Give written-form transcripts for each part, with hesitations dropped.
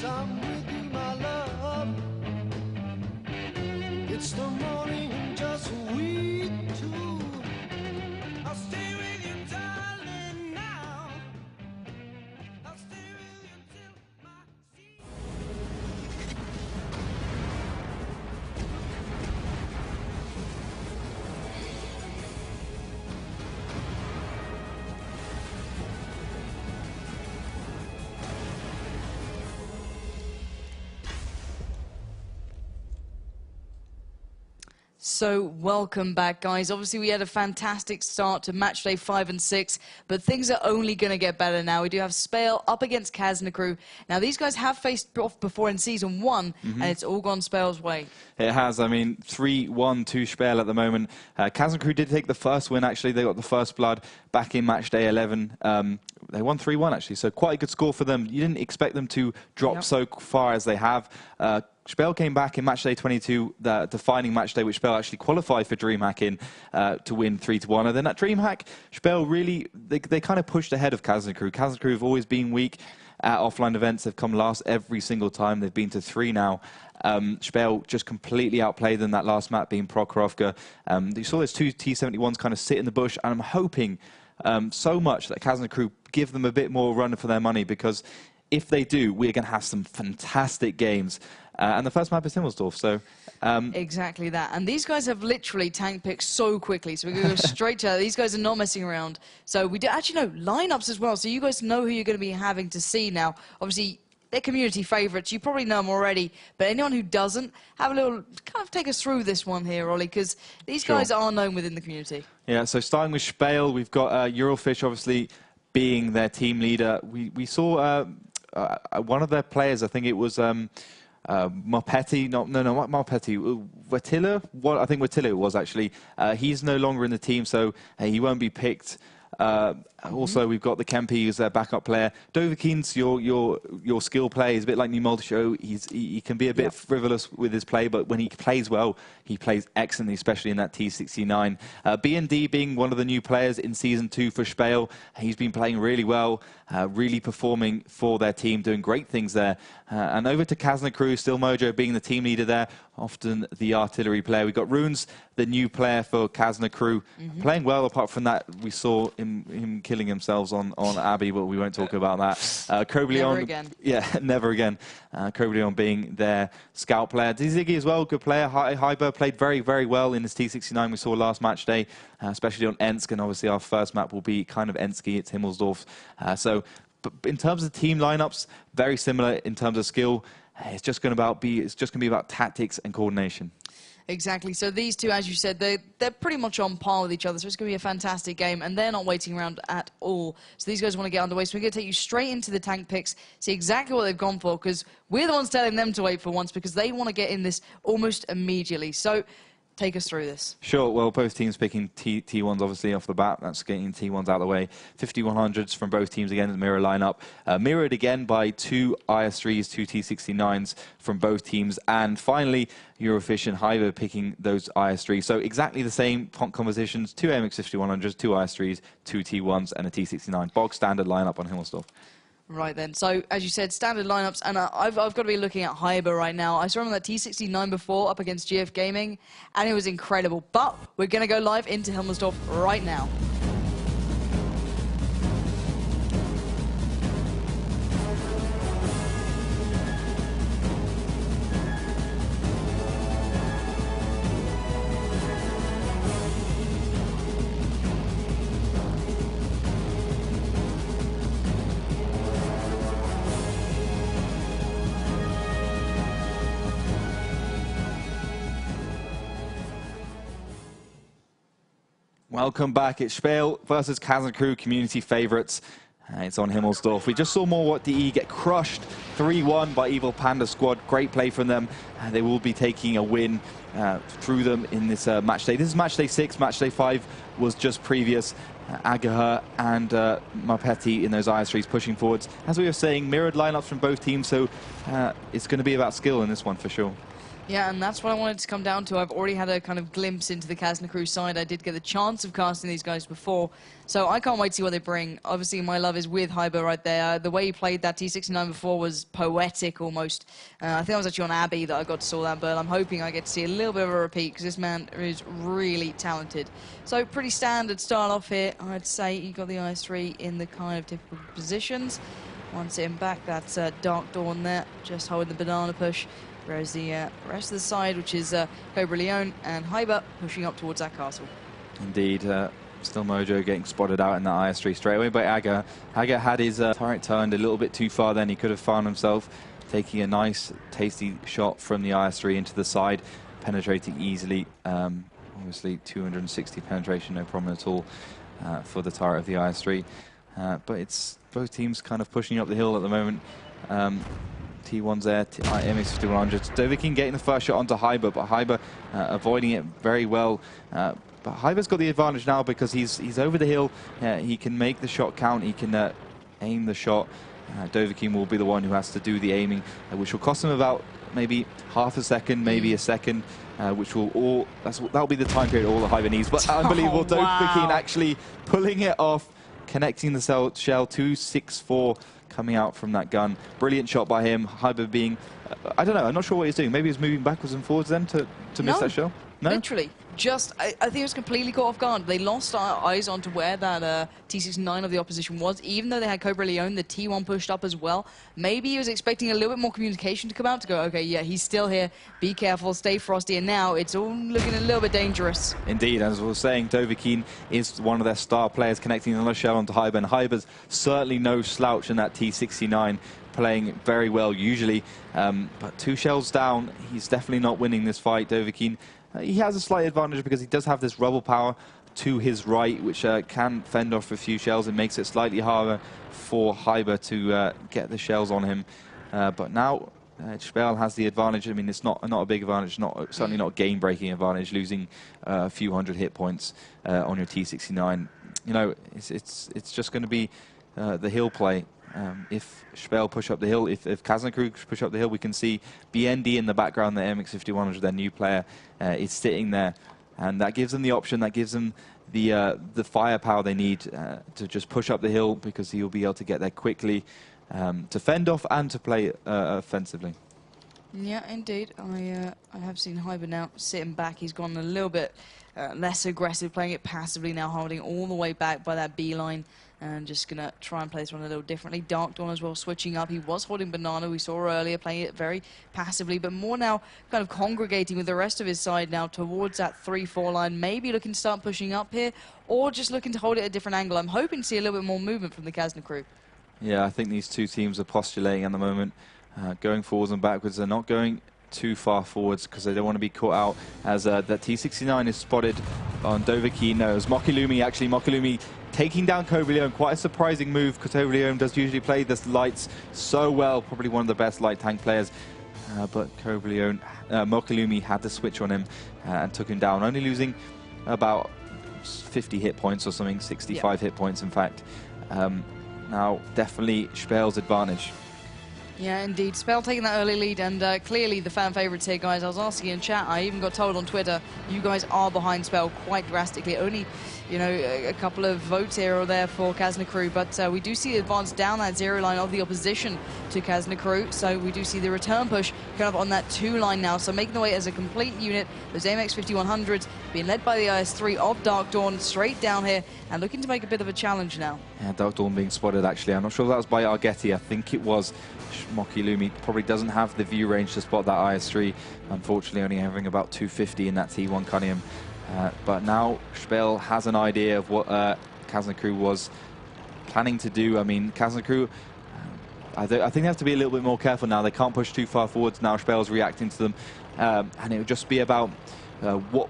'cause I'm with you, my love. It's the morning and just we two. I'll stay with you, darling, now. I'll stay with you till my feet. So welcome back, guys. Obviously, we had a fantastic start to match day 5 and 6, but things are only going to get better now. We do have SPALE up against Kazna crew. Now, these guys have faced off before in Season 1, and it's all gone SPALE's way. It has. I mean, 3-1 to SPALE at the moment. Kazna crew did take the first win, actually. They got the first blood back in match day 11. They won 3-1, actually, so quite a good score for them. You didn't expect them to drop so far as they have. SPALE came back in match day 22, the defining match day, which SPALE actually qualified for DreamHack in to win 3-1. And then at DreamHack, SPALE really, they kind of pushed ahead of Kazna crew. Kazna crew have always been weak at offline events. They've come last every single time. They've been to 3 now. SPALE just completely outplayed them that last map, being Prokhorovka. You saw those 2 T-71s kind of sit in the bush, and I'm hoping so much that Kazna crew give them a bit more run for their money, because if they do, we're going to have some fantastic games. And the first map is Himmelsdorf, so... Exactly that. And these guys have literally tank picked so quickly, so we're going to go straight to that. These guys are not messing around. So we do actually know lineups as well, so you guys know who you're going to be having to see now. Obviously, they're community favorites. You probably know them already, but anyone who doesn't, have a little, kind of take us through this one here, Ollie, because these guys are known within the community. Yeah, so starting with SPALE, we've got Eurofish, obviously, being their team leader. We saw one of their players, I think it was... Marpetti, not Marpetti, Watilla? I think Watilla it was, actually. He's no longer in the team, so he won't be picked. Also, we've got the Kempi, who's their backup player. Dovahkien's your skill player. He's a bit like New Multishow. He can be a bit frivolous with his play, but when he plays well, he plays excellently, especially in that T69. B&D being one of the new players in Season 2 for SPALE. He's been playing really well, really performing for their team, doing great things there. And over to Kazna crew, still Mojo being the team leader there, often the artillery player. We've got Runes, the new player for Kazna crew, playing well. Apart from that, we saw him killing himself on Abbey, but we won't talk about that. Krobleon, never again. Yeah, never again. Krobleon being their scout player. Ziggy as well, good player. Hyber played very, very well in his T69 we saw last match day, especially on Ensk, and obviously our first map will be kind of Ensky, it's Himmelsdorf. So in terms of team lineups, very similar in terms of skill. It's just going to be about tactics and coordination. Exactly. So these two, as you said, they're pretty much on par with each other. So it's going to be a fantastic game, and they're not waiting around at all. So these guys want to get underway. So we're going to take you straight into the tank picks, see exactly what they've gone for, because we're the ones telling them to wait for once, because they want to get in this almost immediately. So take us through this. Sure. Well, both teams picking T1s obviously off the bat. That's getting T1s out of the way. 5100s from both teams again, the mirror lineup. Mirrored again by 2 IS3s, 2 T69s from both teams. And finally, Eurofish and Hyver picking those IS3s. So exactly the same compositions, 2 AMX 5100s, 2 IS3s, 2 T1s, and a T69. Bog standard lineup on Himmelsdorf. Right then, so as you said, standard lineups, and I've got to be looking at Hyber right now. I saw him on that T69 before up against GF Gaming, and it was incredible. But we're going to go live into Himmelsdorf right now. Welcome back. It's SPALE versus Kazna crew, community favorites. It's on Himmelsdorf. We just saw more WoT get crushed 3-1 by Evil Panda squad. Great play from them. They will be taking a win through them in this match day. This is match day 6. Match day 5 was just previous. Agaha and Marpetti in those IS3s pushing forwards. As we were saying, mirrored lineups from both teams, so it's going to be about skill in this one for sure. Yeah, and that's what I wanted to come down to. I've already had a kind of glimpse into the Kazna crew side. I did get the chance of casting these guys before, so I can't wait to see what they bring. Obviously, my love is with Hyber right there. The way he played that T69 before was poetic almost. I think I was actually on Abbey that I got to saw that, but I'm hoping I get to see a little bit of a repeat because this man is really talented. So pretty standard start off here. I'd say you got the IS-3 in the kind of typical positions. One sitting back, that's Dark Dawn there, just holding the banana push. Whereas the rest of the side, which is Cobra Leone and Hyber, pushing up towards that castle. Indeed, still Mojo getting spotted out in that IS-3 straight away by Aga. Aga had his turret turned a little bit too far then. He could have found himself taking a nice, tasty shot from the IS-3 into the side, penetrating easily. Obviously, 260 penetration, no problem at all for the turret of the IS-3. But it's both teams kind of pushing up the hill at the moment. T1's there, MX5100. Dovahkiin getting the first shot onto Hyber, but Hyber avoiding it very well. But Hyber's got the advantage now because he's over the hill. He can make the shot count. He can aim the shot. Dovahkiin will be the one who has to do the aiming, which will cost him about maybe half a second, maybe a second, which will that'll be the time period all the Hyber needs. But unbelievable, Oh, wow. Dovahkiin actually pulling it off, connecting the shell 264. Coming out from that gun. Brilliant shot by him. Hyber being, I don't know, I'm not sure what he's doing. Maybe he's moving backwards and forwards then to miss that shell? No? Literally. Just, I think it was completely caught off guard. They lost our eyes onto where that T69 of the opposition was. Even though they had Cobra Leone, the T1 pushed up as well. Maybe he was expecting a little bit more communication to come out to go, okay, yeah, he's still here. Be careful, stay frosty. And now it's all looking a little bit dangerous. Indeed, as we were saying, Dovahkiin is one of their star players, connecting another shell onto Hyber. And Hyber's certainly no slouch in that T69. Playing very well usually, but 2 shells down, he's definitely not winning this fight. Dovahkiin, he has a slight advantage because he does have this rubble power to his right, which can fend off a few shells and makes it slightly harder for Hyber to get the shells on him. But now SPALE has the advantage. I mean, it's not a big advantage, certainly not a game-breaking advantage, losing a few hundred hit points on your T69. You know, it's just going to be the hill play. If SPALE push up the hill, if Kazna crew push up the hill, we can see BND in the background, the MX5100, their new player, is sitting there. And that gives them the option, that gives them the firepower they need to just push up the hill, because he'll be able to get there quickly to fend off and to play offensively. Yeah, indeed. I have seen Hyber now sitting back. He's gone a little bit less aggressive, playing it passively now, holding all the way back by that B line. And just going to try and play this one a little differently. Dark Dawn as well, switching up. He was holding Banana, we saw earlier, playing it very passively, but more now kind of congregating with the rest of his side now towards that 3-4 line. Maybe looking to start pushing up here, or just looking to hold it at a different angle. I'm hoping to see a little bit more movement from the Kazna crew. Yeah, I think these two teams are postulating at the moment, going forwards and backwards. They're not going too far forwards because they don't want to be caught out, as that T69 is spotted on Dovahkiin. No, it was Mokilumi, actually. Mokilumi taking down Cobra Leone. Quite a surprising move, because Cobra Leone does usually play the lights so well, probably one of the best light tank players. But Cobra Leone, Mokilumi had the switch on him and took him down, only losing about 50 hit points or something, 65 hit points in fact. Now definitely SPALE's advantage. Yeah, indeed. SPALE taking that early lead, and clearly the fan favourites here, guys. I was asking in chat, I even got told on Twitter, you guys are behind SPALE quite drastically. Only, you know, a couple of votes here or there for Kazna crew, but we do see the advance down that 0 line of the opposition to Kazna crew, so we do see the return push kind of on that 2 line now, so making the way as a complete unit. Those MX5100s being led by the IS-3 of Dark Dawn straight down here, and looking to make a bit of a challenge now. Yeah, Dark Dawn being spotted, actually. I'm not sure if that was by Argeti. I think it was. Mokilumi probably doesn't have the view range to spot that IS-3, unfortunately only having about 250 in that T1 Cunningham. But now SPALE has an idea of what Kazna crew was planning to do. I mean, Kazna crew, I think they have to be a little bit more careful now. They can't push too far forwards now. SPALE's reacting to them, and it would just be about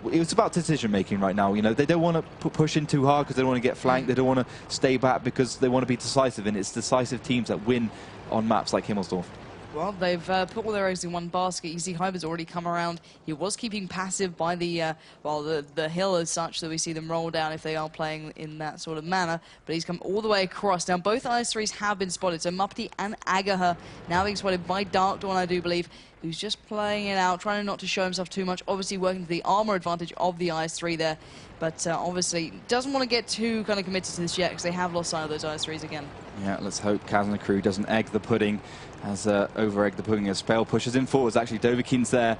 it's about decision making right now. You know, they don't want to push in too hard because they don't want to get flanked. They don't want to stay back because they want to be decisive, and it's decisive teams that win on maps like Himmelsdorf. Well, they've put all their eggs in one basket. You see Hyber's already come around. He was keeping passive by the, the hill as such, that we see them roll down if they are playing in that sort of manner. But he's come all the way across. Now, both IS3s have been spotted. So Muppety and Agaha now being spotted by Dark Dawn, I do believe, who's just playing it out, trying not to show himself too much. Obviously working to the armor advantage of the IS3 there. But obviously doesn't want to get too kind of committed to this yet because they have lost sight of those IS3s again. Yeah, let's hope Kazna crew doesn't egg the pudding as over-egg the pudding as SPALE pushes in forwards. Actually, Dovahkiin's there.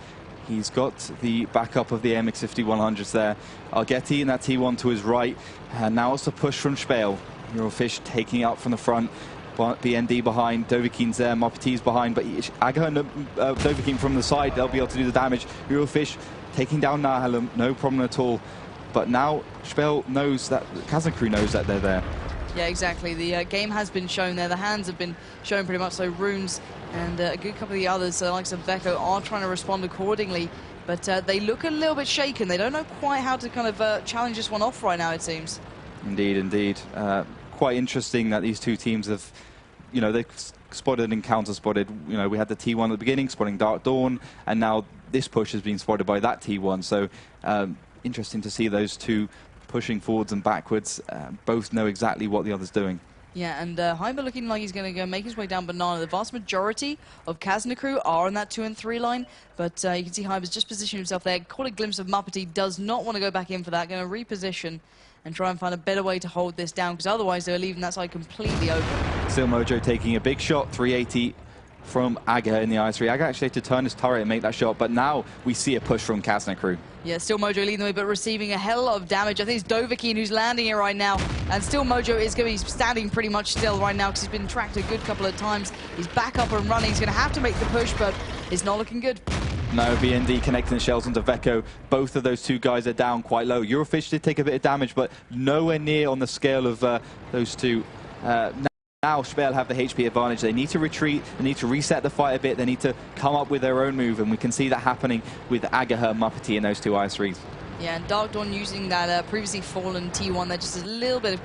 He's got the backup of the MX-5100s there. Argeti in that T1 to his right. And now it's a push from SPALE. Eurofish taking out from the front. BND behind, Dovahkiin's there, Moppety's behind, but Aga and Dovahkiin from the side, they'll be able to do the damage. Eurofish taking down Nahalum, no problem at all. But now SPALE knows that, Kazna crew knows that they're there. Yeah, exactly. The game has been shown there. The hands have been shown pretty much. So Runes and a good couple of the others, the likes of Veko, are trying to respond accordingly. But they look a little bit shaken. They don't know quite how to kind of challenge this one off right now, it seems. Indeed, indeed. Quite interesting that these two teams have, you know, they've spotted and counter-spotted. You know, we had the T1 at the beginning, spotting Dark Dawn, and now this push has been spotted by that T1. So interesting to see those two pushing forwards and backwards. Both know exactly what the other's doing. Yeah, and Hyber looking like he's going to go make his way down Banana. The vast majority of Kazna crew are on that 2 and 3 line, but you can see Hyber's just positioned himself there. Caught a glimpse of Muppety, does not want to go back in for that. Going to reposition and try and find a better way to hold this down, because otherwise they're leaving that side completely open. Still Mojo taking a big shot, 380 from Aga in the IS3. Aga actually had to turn his turret and make that shot, but now we see a push from Kazna crew. Yeah, still Mojo leading the way, but receiving a hell of damage. I think it's Dovahkiin who's landing it right now. And still Mojo is going to be standing pretty much still right now because he's been tracked a good couple of times. He's back up and running. He's going to have to make the push, but it's not looking good. No, BND connecting the shells onto Veko. Both of those two guys are down quite low. Eurofish did take a bit of damage, but nowhere near on the scale of those two. Now SPALE have the HP advantage. They need to retreat, they need to reset the fight a bit, they need to come up with their own move, and we can see that happening with Agaha, Muppety, and those two IS3s. Yeah, and Dark Dawn using that previously fallen T1 there, just a little bit of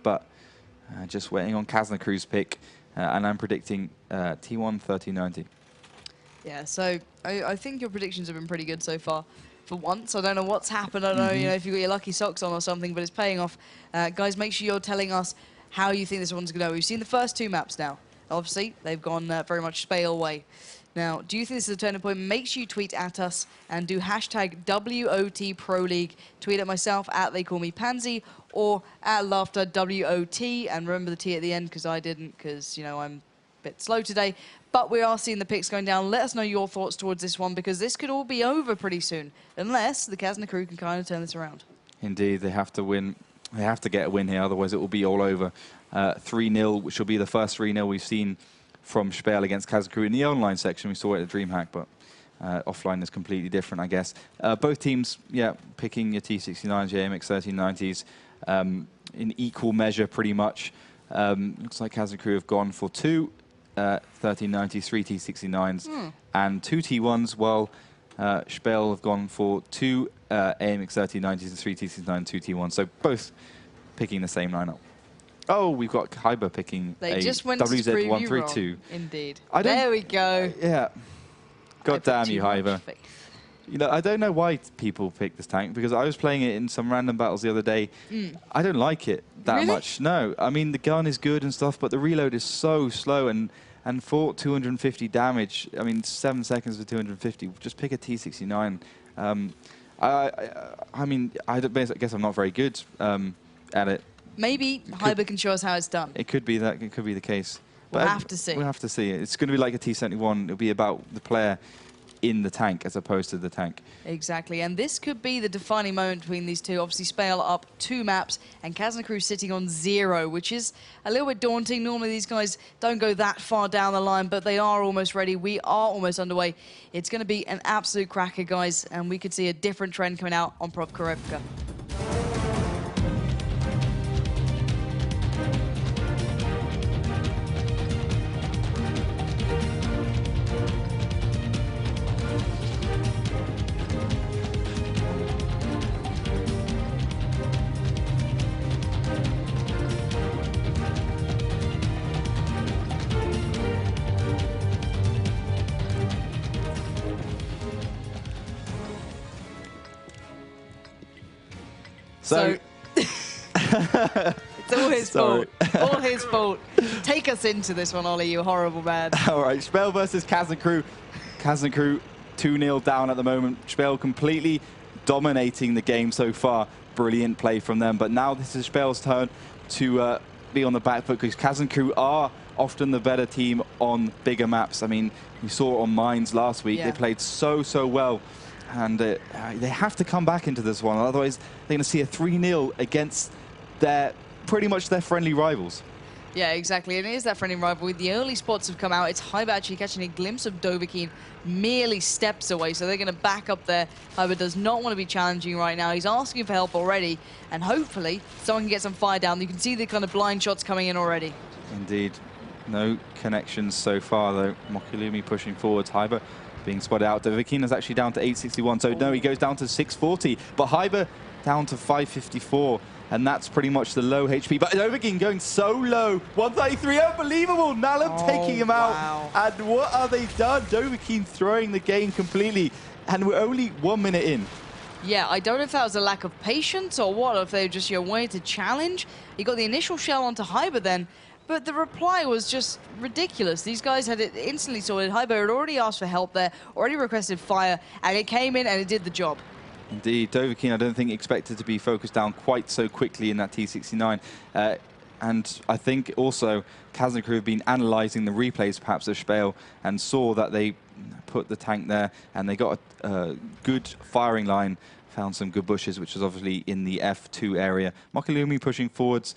But just waiting on Kazna Crew's pick, and I'm predicting T1 3090. Yeah, so I think your predictions have been pretty good so far. For once, I don't know what's happened. I don't know, you know, if you've got your lucky socks on or something, but it's paying off. Guys, make sure you're telling us how you think this one's going to go. We've seen the first 2 maps now. Obviously, they've gone very much SPALE way. Now, do you think this is a turning point? Make sure you tweet at us and do hashtag WoT Pro League. Tweet at myself at They Call Me Pansy or at Laughter WOT. And remember the T at the end because I didn't, because, you know, I'm a bit slow today. But we are seeing the picks going down. Let us know your thoughts towards this one because this could all be over pretty soon, unless the Kazna Crew can kind of turn this around. Indeed, they have to win. They have to get a win here, otherwise it will be all over. 3-0, which will be the first 3-0 we've seen from SPALE against Kazna Crew. In the online section, we saw it at DreamHack, but offline is completely different, I guess. Both teams, yeah, picking your T69s, your AMX 1390s in equal measure, pretty much. Looks like Kazna Crew have gone for 2 1390s, 3 T69s, and 2 T1s, while SPALE have gone for 2 AMX 1390s and 3 T69, 2 T1s. So both picking the same lineup. Oh, we've got Kyber picking They a just went to prove you WZ132. wrong. Indeed. There we go. Yeah. God damn you, Hyber. Faith. You know, I don't know why people pick this tank, because I was playing it in some random battles the other day. I don't like it that Really? much. No. I mean, the gun is good and stuff, but the reload is so slow, and for 250 damage, I mean, 7 seconds for 250, just pick a T69. I mean, I guess I'm not very good at it. Maybe Hyber can show us how it's done. It could be that. It could be the case. We'll have to see. We'll have to see. It's going to be like a T71. It'll be about the player in the tank as opposed to the tank. Exactly, and this could be the defining moment between these two. Obviously, SPALE up 2 maps, and Kazna Crew sitting on 0, which is a little bit daunting. Normally, these guys don't go that far down the line, but they are almost ready. We are almost underway. It's going to be an absolute cracker, guys, and we could see a different trend coming out on Prov Korevka. So it's all his fault. All his fault. Take us into this one, Ollie, you horrible man. All right, SPALE versus Kazna Crew. Kazna Crew 2-0 down at the moment. SPALE completely dominating the game so far. Brilliant play from them. But now this is SPALE's turn to be on the back foot, because Kazna Crew are often the better team on bigger maps. I mean, we saw it on Mines last week. Yeah. They played so well. And they have to come back into this one. Otherwise, they're going to see a 3-0 against pretty much their friendly rivals. Yeah, exactly. And it is that friendly rivalry. The early spots have come out. It's Hyber actually catching a glimpse of Dovahkiin merely steps away. So they're going to back up there. Hyber does not want to be challenging right now. He's asking for help already. And hopefully, someone can get some fire down. You can see the kind of blind shots coming in already. Indeed. No connections so far, though. Mokulumi pushing forwards. Hyber being spotted out. Dovahkiin is actually down to 861. So no, he goes down to 640. But Hyber down to 554. And that's pretty much the low HP. But Dovahkiin going so low. 133, unbelievable. Nallum taking him out. And what are they done? Dovahkiin throwing the game completely. And we're only 1 minute in. Yeah, I don't know if that was a lack of patience or what, or if they were just wanted to challenge. He got the initial shell onto Hyber then, but the reply was just ridiculous. These guys had it instantly sorted. Hyber had already asked for help there, already requested fire, and it came in and it did the job. Indeed, Dovahkiin, I don't think expected to be focused down quite so quickly in that T69. And I think also Kazna Crew have been analysing the replays perhaps of SPALE and saw that they put the tank there and they got a good firing line, found some good bushes, which was obviously in the F2 area. Mokulumi pushing forwards,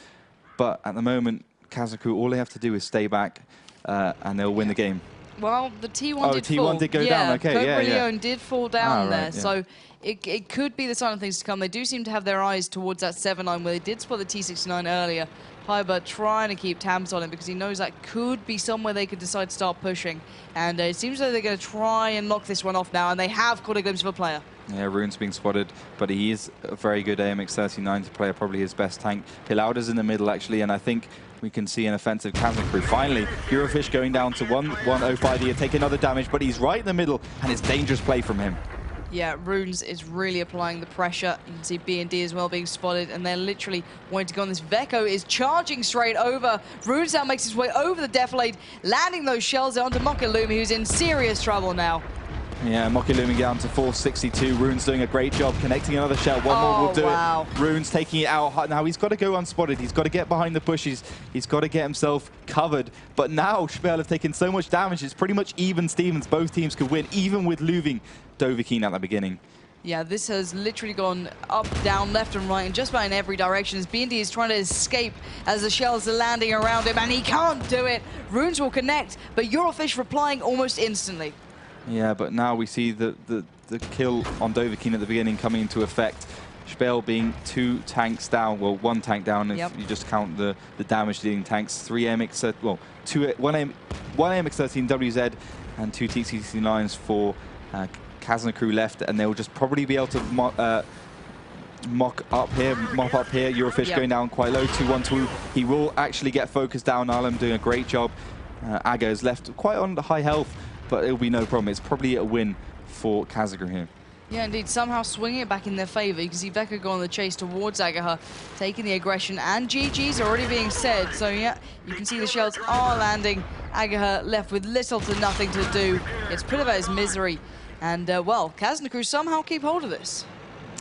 but at the moment, Kazna Crew, all they have to do is stay back and they'll win the game. Well, the T1 did T1 fall. did go down, okay, yeah. did fall down there, right, yeah. so it could be the sign of things to come. They do seem to have their eyes towards that 7-9 where they did spot the T69 earlier. Hyber trying to keep tabs on him because he knows that could be somewhere they could decide to start pushing. And it seems like they're going to try and lock this one off now, and they have caught a glimpse of a player. Yeah, Rune's being spotted, but he is a very good AMX-3090 player, probably his best tank. Pilauda's in the middle, actually, and I think we can see an offensive Kazna crew. Finally, Eurofish going down to 105 here, take another damage, but he's right in the middle, and it's dangerous play from him. Yeah, Runes is really applying the pressure. You can see B&D as well being spotted, and they're literally wanting to go on this. Veko is charging straight over. Runes now makes his way over the defilade, landing those shells there onto Mokalumi, who's in serious trouble now. Yeah, Mokalumi down to 462. Rune's doing a great job connecting another shell. One more will do it. Rune's taking it out. Now he's got to go unspotted. He's got to get behind the bushes. He's got to get himself covered. But now SPALE have taken so much damage. It's pretty much even Stevens. Both teams could win, even with losing Dovahkiin at the beginning. Yeah, this has literally gone up, down, left and right, and just about in every direction as B&D is trying to escape as the shells are landing around him, and he can't do it. Runes will connect, but Eurofish replying almost instantly. Yeah, but now we see the kill on Dovahkiin at the beginning coming into effect. SPALE being 2 tanks down, well, 1 tank down if you just count the damage dealing tanks. 3 AMX, well, 1 AMX-13 WZ and 2 TC-69s for Kazna crew left, and they'll just probably be able to mop up here. Eurofish going down quite low, 2-1-2. He will actually get focused down. Alam doing a great job. Aga is left quite on the high health, but it'll be no problem. It's probably a win for Kazna here. Yeah, indeed. Somehow swinging it back in their favor. You can see Veka go on the chase towards Agaha, taking the aggression, and GG's already being said. So, yeah, you can see the shells are landing. Agaha left with little to nothing to do. It's put about his misery. And, well, Kazna crew somehow keep hold of this.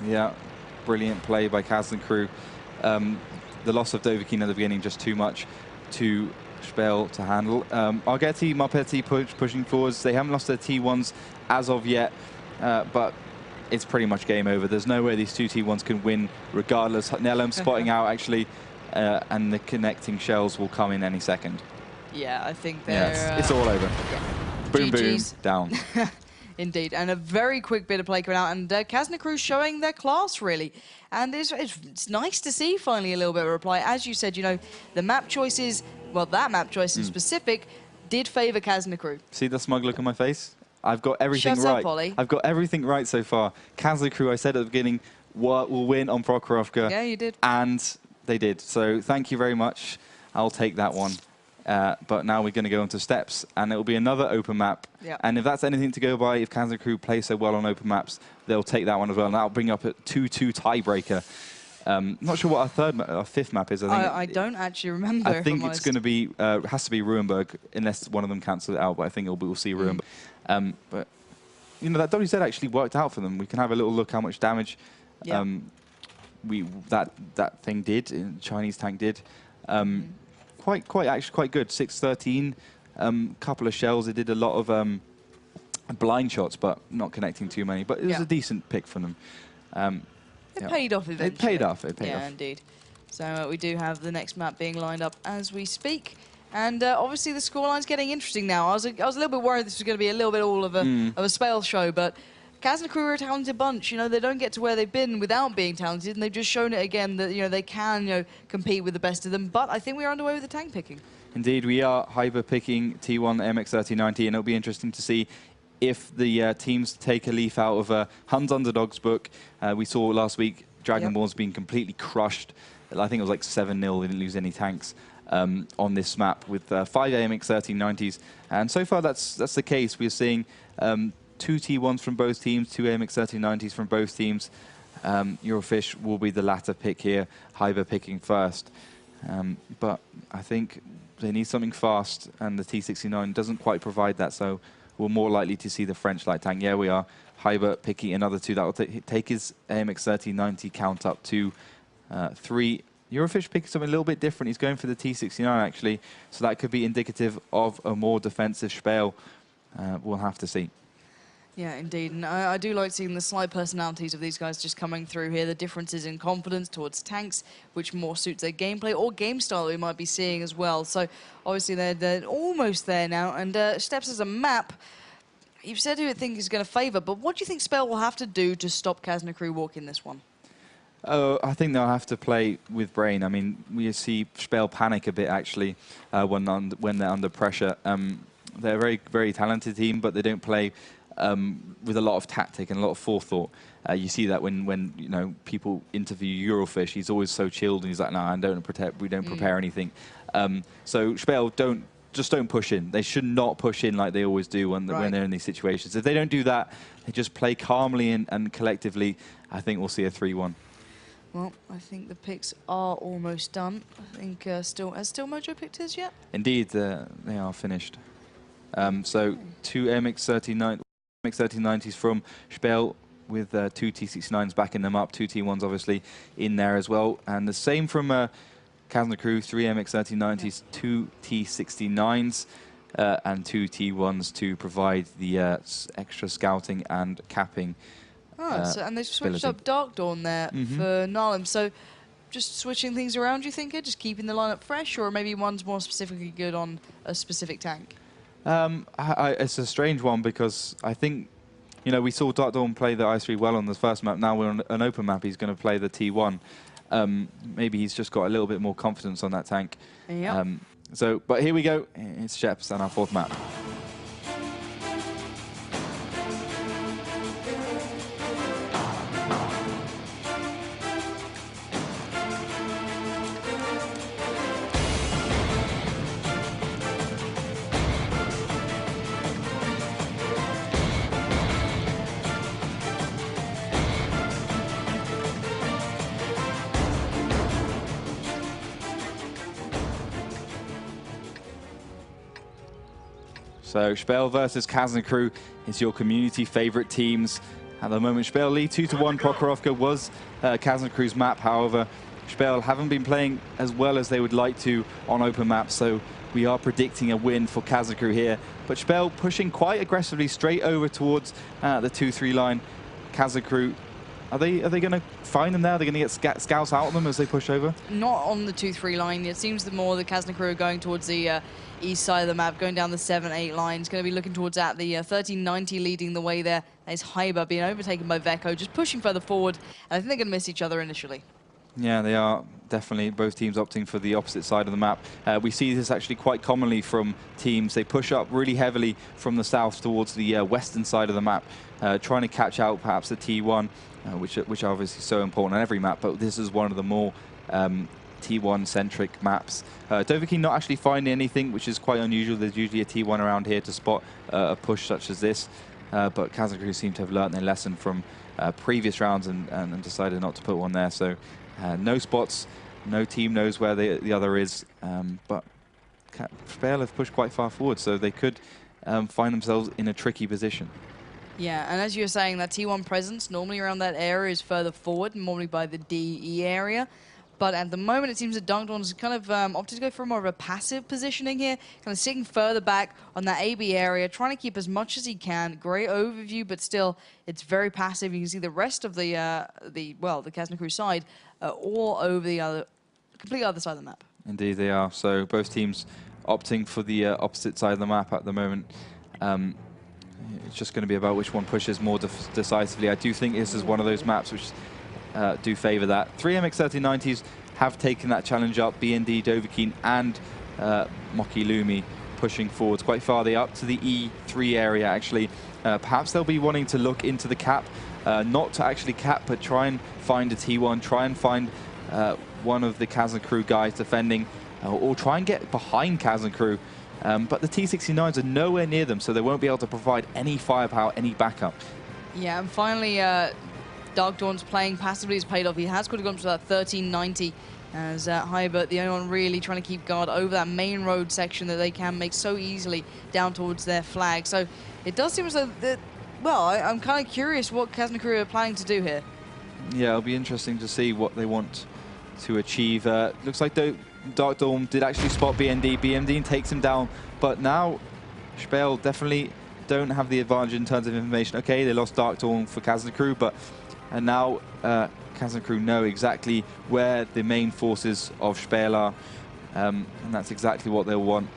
Yeah, brilliant play by Kazna crew. The loss of Dovahkiin at the beginning, just too much to SPALE to handle. Argeti, Marpetti pushing forwards. They haven't lost their T1s as of yet, but it's pretty much game over. There's no way these 2 T1s can win regardless. Nelum spotting out, actually, and the connecting shells will come in any second. Yeah, I think they're... Yes, it's all over. Yeah. Boom, GG's. boom, down. Indeed, and a very quick bit of play coming out, and Kazna crew showing their class, really. And it's nice to see, finally, a little bit of a reply. As you said, you know, the map choices, well, that map choice in specific, did favor Kazna crew. See the smug look on my face? I've got everything Shut right. up, Ollie. I've got everything right so far. Kazna crew, I said at the beginning, will win on Prokhorovka. Yeah, you did. And they did. So thank you very much. I'll take that one. But now we're going to go into steps, and it will be another open map. Yep. And if that's anything to go by, if Kazna crew play so well on open maps, they'll take that one as well. And that'll bring up a 2-2 tiebreaker. Not sure what our 5th map is. I don't actually remember. I think it's going to be has to be Ruenberg, unless one of them cancel it out. But I think we'll see Ruenberg. But you know, that WZ actually worked out for them. We can have a little look how much damage that thing did. Chinese tank did. Actually quite good. 613, couple of shells. They did a lot of blind shots, but not connecting too many. But it was a decent pick for them. It paid off eventually. It paid off. Yeah, indeed. So we do have the next map being lined up as we speak. And obviously the scoreline's getting interesting now. I was a little bit worried this was going to be a little bit all of a SPALE show, but Kazna crew are a talented bunch. You know, they don't get to where they've been without being talented, and they've just shown it again that, you know, they can, you know, compete with the best of them. But I think we are underway with the tank picking. Indeed, we are hyper picking T1 MX-3090, and it'll be interesting to see if the teams take a leaf out of Hun's Underdogs book. We saw last week Dragonborn's being completely crushed. I think it was like 7-0. They didn't lose any tanks on this map with 5 AMX-1390s. And so far, that's the case. We're seeing 2 T1s from both teams, 2 AMX-1390s from both teams. Eurofish will be the latter pick here, Hyber picking first. But I think they need something fast, and the T69 doesn't quite provide that, so we're more likely to see the French light tank. Yeah, we are. Hyber picking another 2. That will take his AMX-1390 count up to 3. Eurofish picking something a little bit different. He's going for the T69, actually, so that could be indicative of a more defensive SPALE. We'll have to see. Yeah, indeed. And I do like seeing the slight personalities of these guys just coming through here. The differences in confidence towards tanks, which more suits their gameplay or game style that we might be seeing as well. So obviously they're almost there now. And steps as a map, you've said who you think is going to favour, but what do you think SPALE will have to do to stop Kazna crew walking this one? I think they'll have to play with brain. I mean, we see SPALE panic a bit, actually, when they're under pressure. They're a very, very talented team, but they don't play with a lot of tactic and a lot of forethought. You see that when you know people interview Eurofish, he's always so chilled and he's like, "Nah, we don't prepare anything." So SPALE don't push in. They should not push in like they always do when they're in these situations. If they don't do that, they just play calmly and collectively. I think we'll see a 3-1. Well, I think the picks are almost done. I think has Still Mojo picked his yet? Indeed, they are finished. So 2 MX-1390s from SPALE with 2 T69s backing them up, 2 T1s obviously in there as well. And the same from Kazna crew, 3 MX-1390s, 2 T69s, and 2 T1s to provide the extra scouting and capping. And they've switched up Dark Dawn there for Narlim. So just switching things around, you think? Just keeping the lineup fresh, or maybe one's more specifically good on a specific tank? It's a strange one because I think, you know, we saw Dark Dawn play the I3 well on the first map. Now we're on an open map. He's going to play the T1. Maybe he's just got a little bit more confidence on that tank. Yep. But here we go. It's Sheps on our 4th map. So SPALE versus Kazna crew is your community favorite teams. At the moment, SPALE lead 2-1. Prokhorovka was Kazna crew's map. However, SPALE haven't been playing as well as they would like to on open maps, so we are predicting a win for Kazna crew here. But SPALE pushing quite aggressively straight over towards the 2-3 line. Kazna crew, are they going to find them there? Are they going to get scouts out of them as they push over? Not on the 2-3 line. It seems the more the Kazna crew are going towards the east side of the map, going down the 7-8 line. It's going to be looking towards that. The 1390 leading the way there. There's Hyber being overtaken by Veko, just pushing further forward. And I think they're going to miss each other initially. Yeah, they are definitely, both teams opting for the opposite side of the map. We see this actually quite commonly from teams. They push up really heavily from the south towards the western side of the map, trying to catch out perhaps the T1, which are obviously so important on every map, but this is one of the more T1-centric maps. Dovahkiin not actually finding anything, which is quite unusual. There's usually a T1 around here to spot a push such as this, but Kazna crew seem to have learnt their lesson from previous rounds and decided not to put one there. So no spots, no team knows where the other is, but SPALE have pushed quite far forward, so they could find themselves in a tricky position. Yeah, and as you were saying, that T1 presence normally around that area is further forward, normally by the DE area. But at the moment, it seems that Dark Dawn has kind of opted to go for more of a passive positioning here, kind of sitting further back on that AB area, trying to keep as much as he can. Great overview, but still, it's very passive. You can see the rest of the Kazna crew side all over the completely other side of the map. Indeed, they are. So both teams opting for the opposite side of the map at the moment. It's just going to be about which one pushes more decisively. I do think this is one of those maps which do favour that. 3 MX-1390s have taken that challenge up. BND, Dovahkiin and Moki Lumi pushing forwards quite far. They're up to the E3 area, actually. Perhaps they'll be wanting to look into the cap, not to actually cap, but try and find a T1, try and find one of the Kazna crew guys defending, or try and get behind Kazna crew. But the T69s are nowhere near them, so they won't be able to provide any firepower, any backup. Yeah, and finally, Dark Dawn's playing passively has paid off. He has got to go to that 1390 as Hybert, the only one really trying to keep guard over that main road section that they can make so easily down towards their flag. So it does seem as though that, well, I'm kind of curious what Kazna crew are planning to do here. Yeah, it'll be interesting to see what they want to achieve. Looks like Dark Dawn did actually spot BND. BND takes him down, but now SPALE definitely don't have the advantage in terms of information. Okay, they lost Dark Dawn for Kazna crew, but now Kazna crew know exactly where the main forces of SPALE are, and that's exactly what they'll want.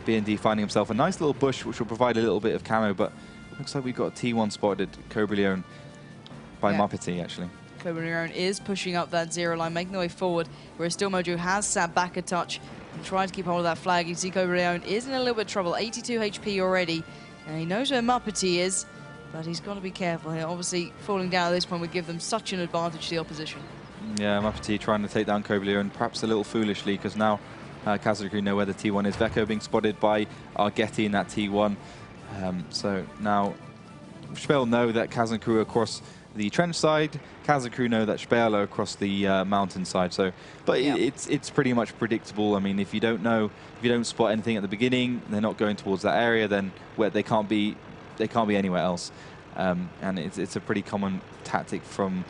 BND finding himself a nice little bush, which will provide a little bit of camo, but looks like we've got a T1 spotted, Cobra Leone, by Muppety, actually. Cobra Leone is pushing up that zero line, making the way forward, whereas Still Mojo has sat back a touch and tried to keep hold of that flag. You can see Cobra Leone is in a little bit of trouble, 82 HP already, and he knows where Muppety is. But he's got to be careful here. Obviously, falling down at this point would give them such an advantage to the opposition. Yeah, Muppety trying to take down Koblier, and perhaps a little foolishly, because now Kazna Crew know where the T1 is. Veko being spotted by Argeti in that T1. So now SPALE know that Kazna Crew are across the trench side. Kazna Crew know that SPALE are across the mountain side. So, but yeah. it's pretty much predictable. I mean, if you don't know, if you don't spot anything at the beginning, they're not going towards that area. Then where they can't be anywhere else. And it's a pretty common tactic from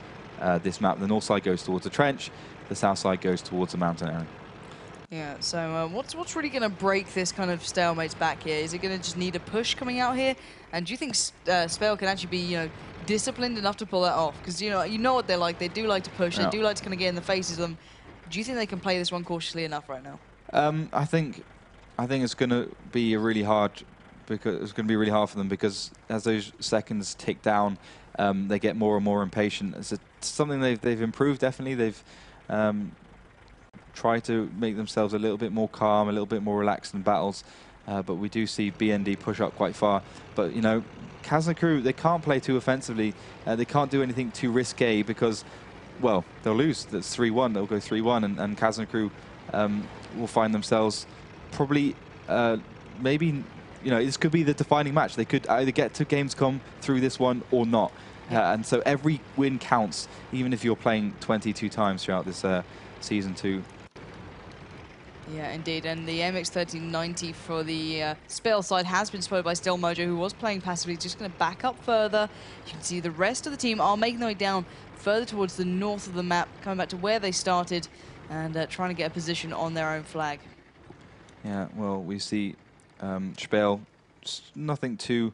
this map. The north side goes towards the trench, the south side goes towards the mountain area. Yeah, so what's really going to break this kind of stalemate's back here? Is it going to just need a push coming out here? And do you think SPALE can actually be, disciplined enough to pull that off? Because, you know what they're like. They do like to push. Yeah. They do like to kind of get in the faces of them. Do you think they can play this one cautiously enough right now? I think it's going to be really hard, because it's going to be really hard for them, because as those seconds tick down, they get more and more impatient. It's something they've improved, definitely. They've try to make themselves a little bit more calm, a little bit more relaxed in battles. But we do see BND push up quite far. But, Kazna Crew, they can't play too offensively. They can't do anything too risque, because, well, they'll lose. That's 3-1. They'll go 3-1. And Kazna Crew will find themselves probably, maybe, this could be the defining match. They could either get to Gamescom through this one or not. And so every win counts, even if you're playing 22 times throughout this Season 2. Yeah, indeed. And the MX 1390 for the SPALE side has been spotted by Still Mojo, who was playing passively. Just going to back up further. You can see the rest of the team are making their way down further towards the north of the map, coming back to where they started, and trying to get a position on their own flag. Yeah, well, we see SPALE, nothing too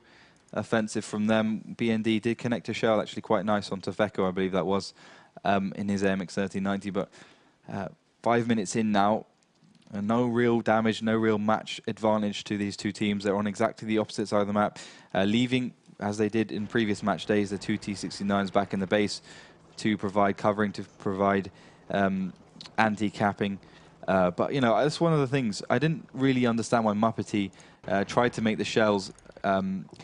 offensive from them. BND did connect a shell, actually quite nice onto Veko, I believe that was, in his MX 1390. But 5 minutes in now, no real damage, no real match advantage to these two teams. They're on exactly the opposite side of the map, leaving, as they did in previous match days, the two T69s back in the base to provide covering, to provide anti-capping. But, that's one of the things. I didn't really understand why Muppety tried to make the shells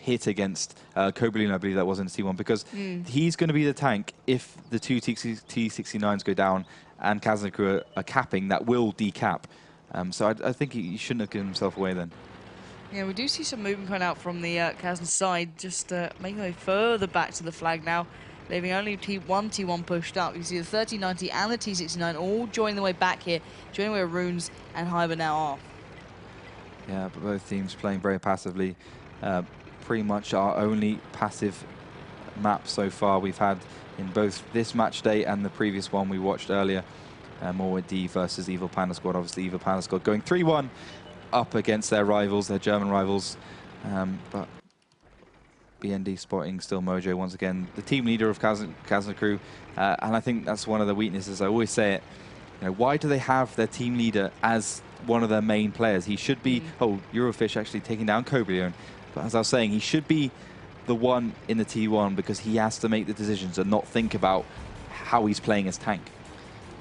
hit against Koblier, I believe that was in C1, because he's going to be the tank if the two T69s go down and Kazna Crew are capping. That will decap. So I think he shouldn't have given himself away then. Yeah, we do see some movement coming out from the Kazna side, just making their way further back to the flag now, leaving only T1 pushed up. You see the 1390 and the T69 all joining the way back here, joining where Runes and Hyber now are. Yeah, but both teams playing very passively. Pretty much our only passive map so far we've had in both this match day and the previous one we watched earlier. More with D versus Evil Panda Squad. Obviously, Evil Panda Squad going 3-1 up against their rivals, their German rivals. But BND spotting Still Mojo once again, the team leader of Kazna Crew. And I think that's one of the weaknesses. I always say it. Why do they have their team leader as one of their main players? He should be, Eurofish actually taking down Koblier. But as I was saying, he should be the one in the T1, because he has to make the decisions and not think about how he's playing as tank.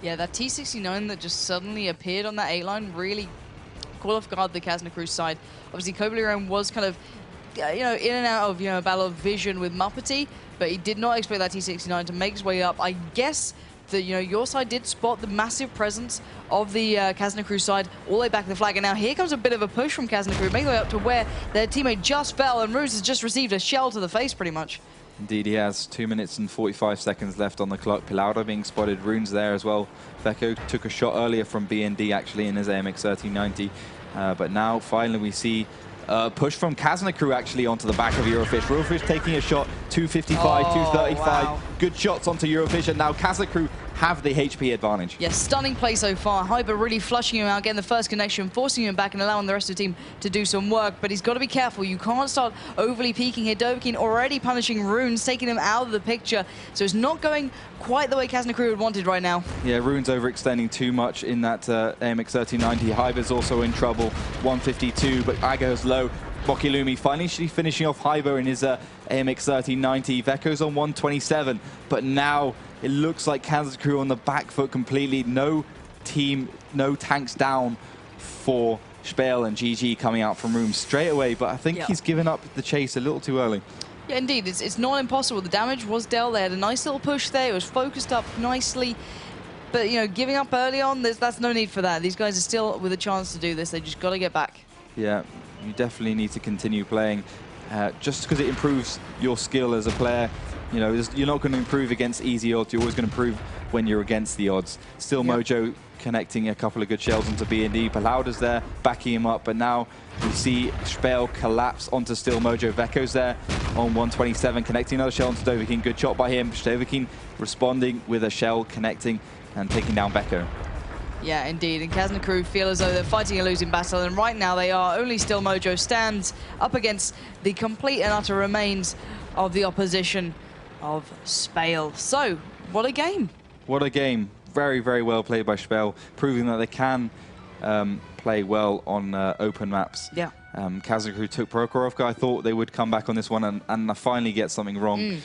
Yeah, that T69 that just suddenly appeared on that 8-line really caught off guard the Kazna Crew side. Obviously, Koblier was kind of, in and out of, a battle of vision with Muppety, but he did not expect that T69 to make his way up. I guess that, your side did spot the massive presence of the Kazna Crew side all the way back to the flag. And now here comes a bit of a push from Kazna Crew, making their way up to where their teammate just fell, and Ruse has just received a shell to the face pretty much. Indeed, he has 2 minutes and 45 seconds left on the clock. Pilaudo being spotted, Runes there as well. Veko took a shot earlier from BND actually in his AMX 1390. But now finally we see push from Kazna Crew actually onto the back of Eurofish. Eurofish taking a shot, 255, 235. Wow. Good shots onto Eurofish, and now Kazna Crew have the HP advantage. Yes, stunning play so far. Hyber really flushing him out, getting the first connection, forcing him back and allowing the rest of the team to do some work. But he's got to be careful. You can't start overly peeking here. Dovahkiin already punishing Runes, taking him out of the picture. So it's not going quite the way Kazna Crew had wanted right now. Yeah, Runes overextending too much in that AMX 1390. Hyber's also in trouble, 152, but Ago's low. Bokilumi finally finishing off Hyber in his AMX 1390. Veko's on 127, but now it looks like Kazna Crew on the back foot completely. No team, no tanks down for SPALE, and GG coming out from room straight away, but I think he's given up the chase a little too early. Yeah, indeed. It's not impossible. The damage was dealt. They had a nice little push there. It was focused up nicely. But, you know, giving up early on, that's no need for that. These guys are still with a chance to do this. They just got to get back. Yeah, you definitely need to continue playing. Just because it improves your skill as a player, you know, you're not going to improve against easy odds. You're always going to improve when you're against the odds. Still, yep. Mojo connecting a couple of good shells onto B&D. Palauda's there, backing him up, but now we see SPALE collapse onto Still Mojo. Vecco's there on 127, connecting another shell onto Dovahkiin. Good shot by him. Dovahkiin responding with a shell, connecting and taking down Vecco. Yeah, indeed. And Kazna crew feel as though they're fighting a losing battle, and right now they are. Only Still Mojo stands up against the complete and utter remains of the opposition of SPALE. So, what a game. What a game. Very, very well played by SPALE, proving that they can play well on open maps. Yeah. Kazna crew took Prokhorovka. I thought they would come back on this one and finally get something wrong.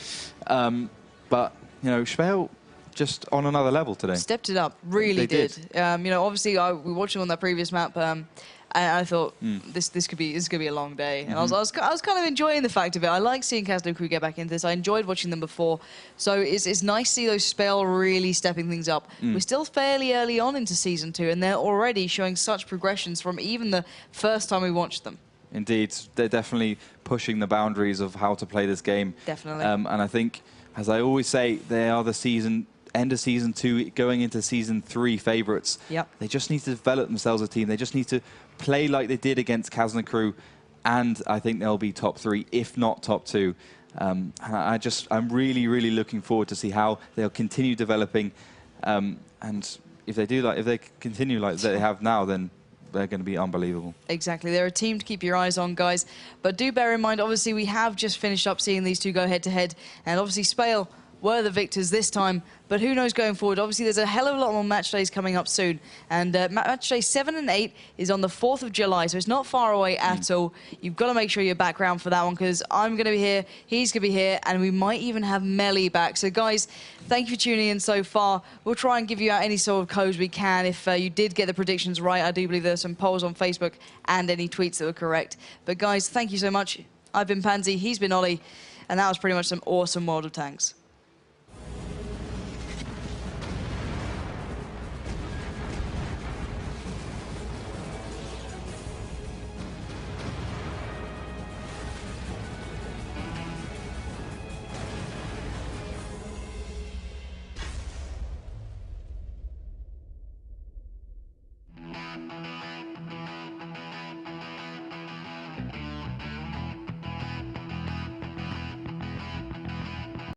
But, you know, SPALE just on another level today. Stepped it up, really did. You know, obviously, we watched them on that previous map, and I thought this could be a long day. And I was kind of enjoying the fact of it. I like seeing Kazna crew get back into this. I enjoyed watching them before, so it's nice to see those SPALE really stepping things up. We're still fairly early on into Season 2, and they're already showing such progressions from even the first time we watched them. Indeed, they're definitely pushing the boundaries of how to play this game. Definitely. And I think, as I always say, they are the end of Season 2, going into Season 3 favourites. Yep. They just need to develop themselves as a team. They just need to play like they did against Kazna crew, and I think they'll be top 3, if not top 2. And I'm really, really looking forward to see how they'll continue developing. And if they continue like they have now, then they're going to be unbelievable. Exactly. They're a team to keep your eyes on, guys. But do bear in mind, obviously, we have just finished up seeing these two go head-to-head, and obviously SPALE were the victors this time, but who knows going forward. Obviously, there's a hell of a lot more match days coming up soon, and match day 7 and 8 is on the 4th of July, so it's not far away at all. You've got to make sure you're back around for that one, because I'm going to be here, he's going to be here, and we might even have Melly back. So, guys, thank you for tuning in so far. We'll try and give you out any sort of codes we can if you did get the predictions right. I do believe there's some polls on Facebook and any tweets that were correct. But, guys, thank you so much. I've been Pansy, he's been Ollie, and that was pretty much some awesome World of Tanks.